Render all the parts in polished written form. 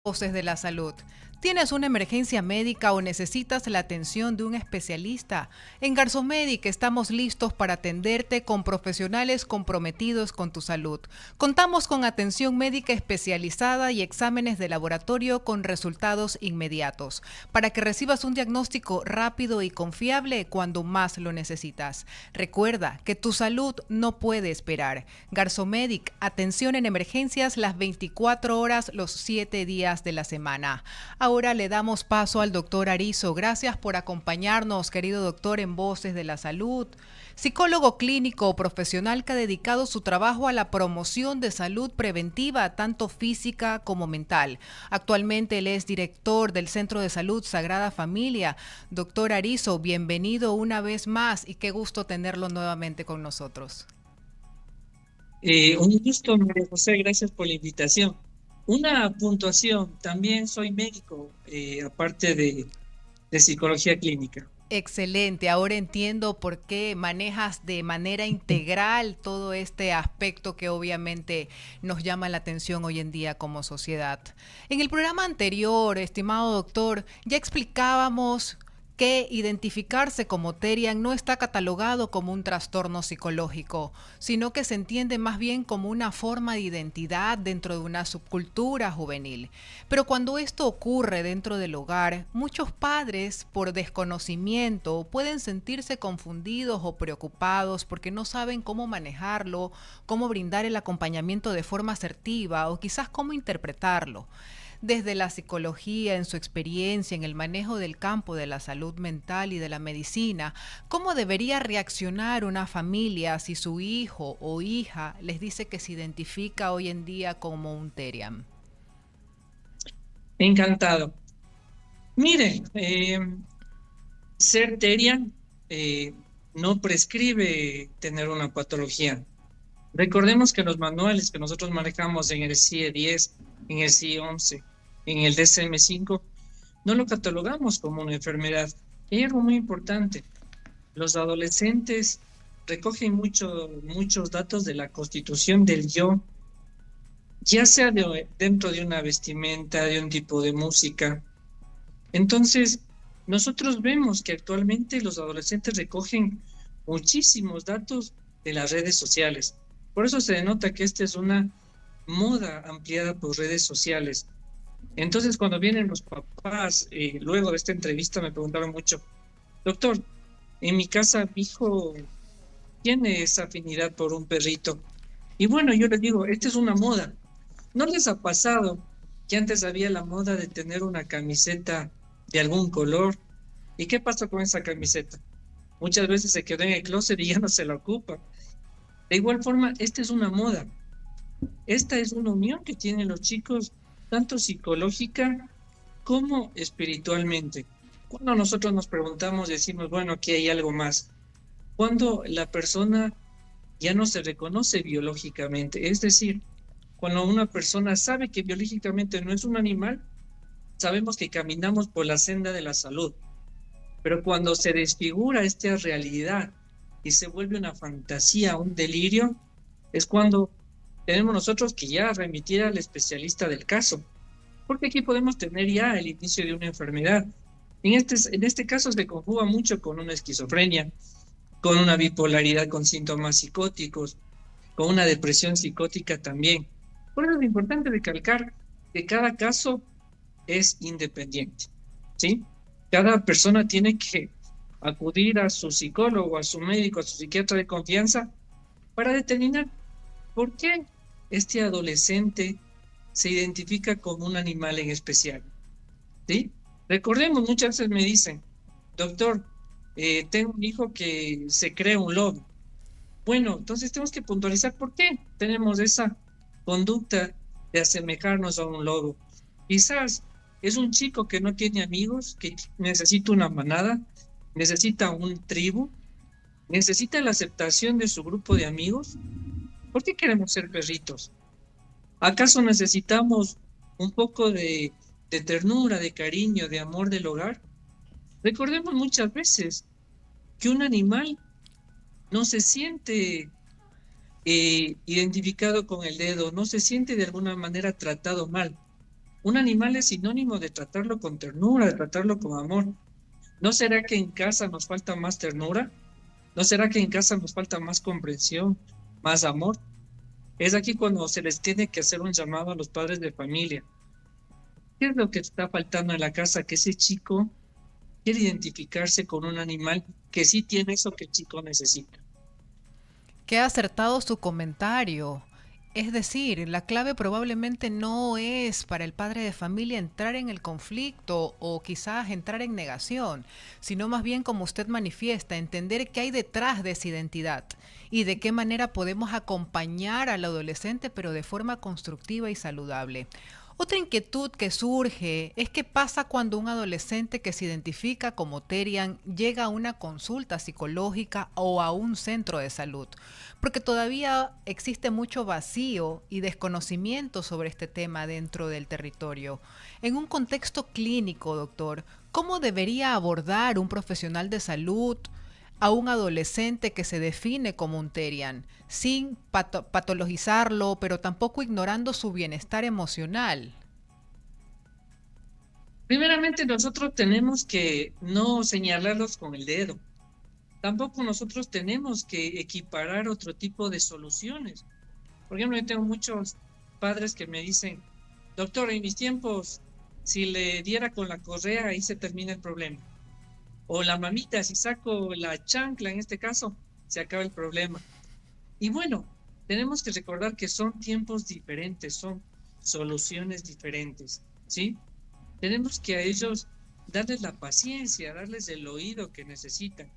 Voces de la salud. ¿Tienes una emergencia médica o necesitas la atención de un especialista? En Garzomedic estamos listos para atenderte con profesionales comprometidos con tu salud. Contamos con atención médica especializada y exámenes de laboratorio con resultados inmediatos, para que recibas un diagnóstico rápido y confiable cuando más lo necesitas. Recuerda que tu salud no puede esperar. Garzomedic, atención en emergencias las 24 horas, los 7 días de la semana. Ahora le damos paso al doctor Arizo. Gracias por acompañarnos, querido doctor, en Voces de la Salud. Psicólogo clínico profesional que ha dedicado su trabajo a la promoción de salud preventiva, tanto física como mental. Actualmente él es director del Centro de Salud Sagrada Familia. Doctor Arizo, bienvenido una vez más y qué gusto tenerlo nuevamente con nosotros. Un gusto, María José, gracias por la invitación. Una puntuación, también soy médico, aparte de psicología clínica. Excelente, ahora entiendo por qué manejas de manera integral todo este aspecto que obviamente nos llama la atención hoy en día como sociedad. En el programa anterior, estimado doctor, ya explicábamos que identificarse como Terian no está catalogado como un trastorno psicológico, sino que se entiende más bien como una forma de identidad dentro de una subcultura juvenil. Pero cuando esto ocurre dentro del hogar, muchos padres, por desconocimiento, pueden sentirse confundidos o preocupados porque no saben cómo manejarlo, cómo brindar el acompañamiento de forma asertiva o quizás cómo interpretarlo. Desde la psicología, en su experiencia en el manejo del campo de la salud mental y de la medicina, ¿cómo debería reaccionar una familia si su hijo o hija les dice que se identifica hoy en día como un Teriam? Encantado. Miren, ser Terian no prescribe tener una patología. Recordemos que los manuales que nosotros manejamos en el CIE-10, en el CIE-11, en el DSM-5, no lo catalogamos como una enfermedad. Y hay algo muy importante. Los adolescentes recogen muchos datos de la constitución del yo, ya sea dentro de una vestimenta, de un tipo de música. Entonces, nosotros vemos que actualmente los adolescentes recogen muchísimos datos de las redes sociales. Por eso se denota que esta es una moda ampliada por redes sociales. Entonces, cuando vienen los papás, luego de esta entrevista me preguntaron mucho, doctor, en mi casa mi hijo tiene esa afinidad por un perrito. Y bueno, yo les digo, esta es una moda. ¿No les ha pasado que antes había la moda de tener una camiseta de algún color? ¿Y qué pasó con esa camiseta? Muchas veces se quedó en el closet y ya no se la ocupa. De igual forma, esta es una moda. Esta es una unión que tienen los chicos, tanto psicológica como espiritualmente. Cuando nosotros nos preguntamos, decimos, bueno, aquí hay algo más. Cuando la persona ya no se reconoce biológicamente, es decir, cuando una persona sabe que biológicamente no es un animal, sabemos que caminamos por la senda de la salud. Pero cuando se desfigura esta realidad y se vuelve una fantasía, un delirio, es cuando tenemos nosotros que ya remitir al especialista del caso. Porque aquí podemos tener ya el inicio de una enfermedad. En este caso se conjuga mucho con una esquizofrenia, con una bipolaridad con síntomas psicóticos, con una depresión psicótica también. Por eso es importante recalcar que cada caso es independiente, ¿sí? Cada persona tiene que acudir a su psicólogo, a su médico, a su psiquiatra de confianza para determinar por qué este adolescente se identifica como un animal en especial, ¿sí? Recordemos, muchas veces me dicen, doctor, tengo un hijo que se cree un lobo. Bueno, entonces tenemos que puntualizar por qué tenemos esa conducta de asemejarnos a un lobo. Quizás es un chico que no tiene amigos, que necesita una manada, necesita un tribu, necesita la aceptación de su grupo de amigos. ¿Por qué queremos ser perritos? ¿Acaso necesitamos un poco de ternura, de cariño, de amor del hogar? Recordemos muchas veces que un animal no se siente identificado con el dedo, no se siente de alguna manera tratado mal. Un animal es sinónimo de tratarlo con ternura, de tratarlo con amor. ¿No será que en casa nos falta más ternura? ¿No será que en casa nos falta más comprensión, más amor? Es aquí cuando se les tiene que hacer un llamado a los padres de familia. ¿Qué es lo que está faltando en la casa? Que ese chico quiere identificarse con un animal que sí tiene eso que el chico necesita. Qué acertado su comentario. Es decir, la clave probablemente no es para el padre de familia entrar en el conflicto o quizás entrar en negación, sino más bien, como usted manifiesta, entender qué hay detrás de esa identidad y de qué manera podemos acompañar al adolescente, pero de forma constructiva y saludable. Otra inquietud que surge es qué pasa cuando un adolescente que se identifica como Terian llega a una consulta psicológica o a un centro de salud, porque todavía existe mucho vacío y desconocimiento sobre este tema dentro del territorio. En un contexto clínico, doctor, ¿cómo debería abordar un profesional de salud a un adolescente que se define como un Terian, sin patologizarlo, pero tampoco ignorando su bienestar emocional? Primeramente, nosotros tenemos que no señalarlos con el dedo. Tampoco nosotros tenemos que equiparar otro tipo de soluciones. Por ejemplo, yo tengo muchos padres que me dicen, doctor, en mis tiempos, si le diera con la correa, ahí se termina el problema. O la mamita, si saco la chancla, en este caso, se acaba el problema. Y bueno, tenemos que recordar que son tiempos diferentes, son soluciones diferentes, ¿sí? Tenemos que a ellos darles la paciencia, darles el oído que necesitan.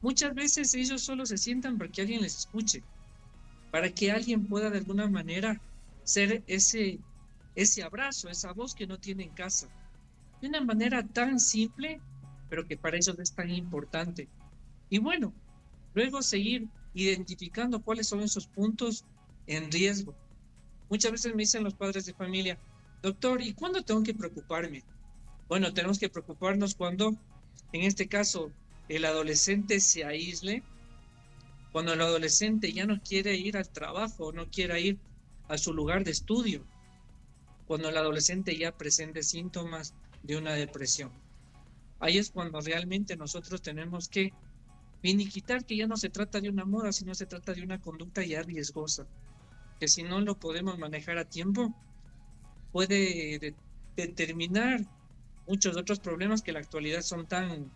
Muchas veces ellos solo se sientan para que alguien les escuche, para que alguien pueda de alguna manera ser ese abrazo, esa voz que no tiene en casa. De una manera tan simple, pero que para ellos es tan importante. Y bueno, luego seguir identificando cuáles son esos puntos en riesgo. Muchas veces me dicen los padres de familia, doctor, ¿y cuándo tengo que preocuparme? Bueno, tenemos que preocuparnos cuando, en este caso, el adolescente se aísle, cuando el adolescente ya no quiere ir al trabajo, no quiera ir a su lugar de estudio, cuando el adolescente ya presente síntomas de una depresión. Ahí es cuando realmente nosotros tenemos que finiquitar que ya no se trata de una moda, sino se trata de una conducta ya riesgosa, que si no lo podemos manejar a tiempo, puede determinar muchos otros problemas que en la actualidad son tan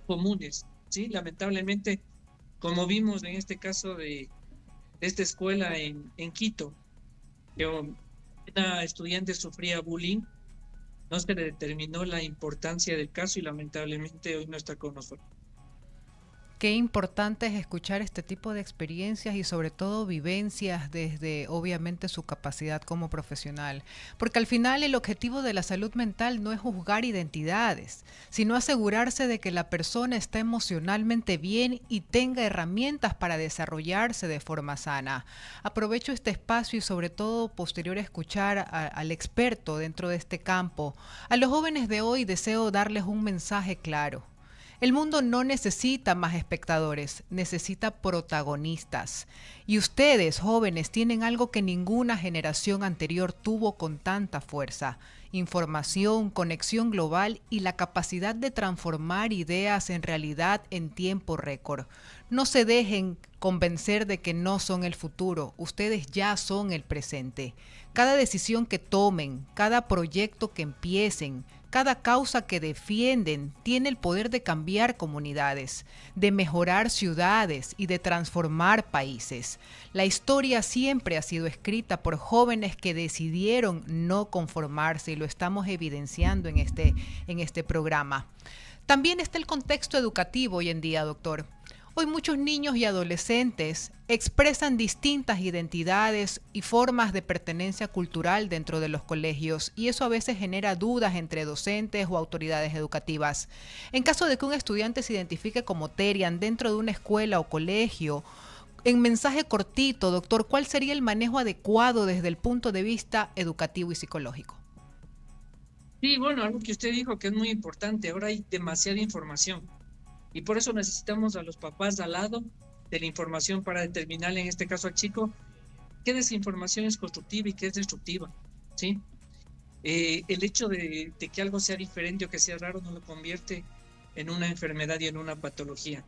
comunes, ¿sí? Lamentablemente, como vimos en este caso de esta escuela en Quito, que una estudiante sufría bullying, no se le determinó la importancia del caso y lamentablemente hoy no está con nosotros. Qué importante es escuchar este tipo de experiencias y sobre todo vivencias desde obviamente su capacidad como profesional, porque al final el objetivo de la salud mental no es juzgar identidades, sino asegurarse de que la persona está emocionalmente bien y tenga herramientas para desarrollarse de forma sana. Aprovecho este espacio y sobre todo posterior a escuchar al experto dentro de este campo. A los jóvenes de hoy deseo darles un mensaje claro. El mundo no necesita más espectadores, necesita protagonistas. Y ustedes, jóvenes, tienen algo que ninguna generación anterior tuvo con tanta fuerza: información, conexión global y la capacidad de transformar ideas en realidad en tiempo récord. No se dejen convencer de que no son el futuro, ustedes ya son el presente. Cada decisión que tomen, cada proyecto que empiecen, cada causa que defienden tiene el poder de cambiar comunidades, de mejorar ciudades y de transformar países. La historia siempre ha sido escrita por jóvenes que decidieron no conformarse y lo estamos evidenciando en este programa. También está el contexto educativo hoy en día, doctor. Hoy muchos niños y adolescentes expresan distintas identidades y formas de pertenencia cultural dentro de los colegios y eso a veces genera dudas entre docentes o autoridades educativas. En caso de que un estudiante se identifique como Terian dentro de una escuela o colegio, en mensaje cortito, doctor, ¿cuál sería el manejo adecuado desde el punto de vista educativo y psicológico? Sí, bueno, algo que usted dijo que es muy importante, ahora hay demasiada información. Y por eso necesitamos a los papás al lado de la información para determinar, en este caso al chico, qué desinformación es constructiva y qué es destructiva, ¿sí? El hecho de que algo sea diferente o que sea raro no lo convierte en una enfermedad y en una patología.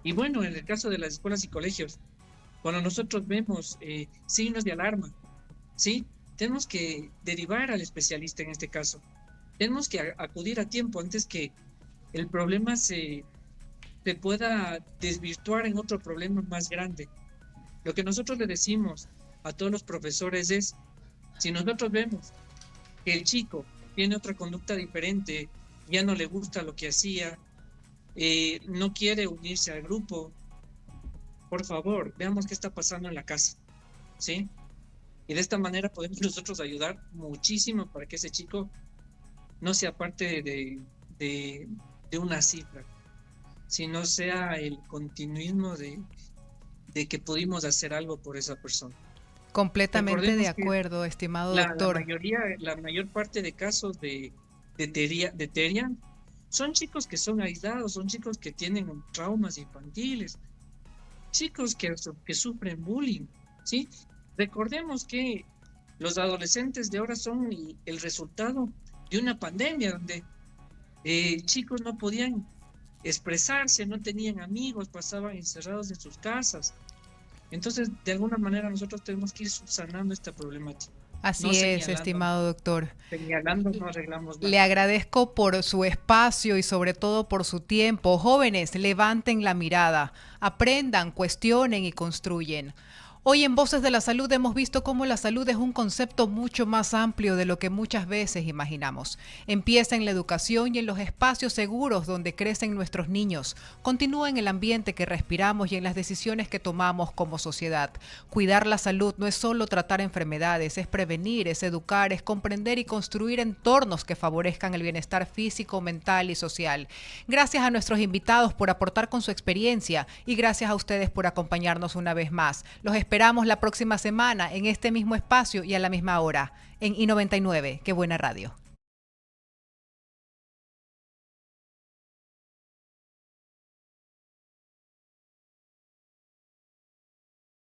Y bueno, en el caso de las escuelas y colegios, cuando nosotros vemos signos de alarma, ¿sí? Tenemos que derivar al especialista en este caso. Tenemos que acudir a tiempo antes que el problema se pueda desvirtuar en otro problema más grande. Lo que nosotros le decimos a todos los profesores es, si nosotros vemos que el chico tiene otra conducta diferente, ya no le gusta lo que hacía, no quiere unirse al grupo, por favor, veamos qué está pasando en la casa, ¿sí? Y de esta manera podemos nosotros ayudar muchísimo para que ese chico no sea parte de una cifra, sino sea el continuismo de que pudimos hacer algo por esa persona. Completamente de Recordemos que acuerdo, estimado doctor. la mayor parte de casos de TERIA son chicos que son aislados, son chicos que tienen traumas infantiles, chicos que sufren bullying, ¿sí? Recordemos que los adolescentes de ahora son el resultado de una pandemia donde chicos no podían expresarse, no tenían amigos, pasaban encerrados en sus casas. Entonces, de alguna manera nosotros tenemos que ir subsanando esta problemática. Así No es, señalando, estimado doctor. señalando no arreglamos nada. Le agradezco por su espacio y sobre todo por su tiempo. Jóvenes, levanten la mirada, aprendan, cuestionen y construyen. Hoy en Voces de la Salud hemos visto cómo la salud es un concepto mucho más amplio de lo que muchas veces imaginamos. Empieza en la educación y en los espacios seguros donde crecen nuestros niños. Continúa en el ambiente que respiramos y en las decisiones que tomamos como sociedad. Cuidar la salud no es solo tratar enfermedades, es prevenir, es educar, es comprender y construir entornos que favorezcan el bienestar físico, mental y social. Gracias a nuestros invitados por aportar con su experiencia y gracias a ustedes por acompañarnos una vez más. Los esperamos la próxima semana en este mismo espacio y a la misma hora en I99. Qué buena radio.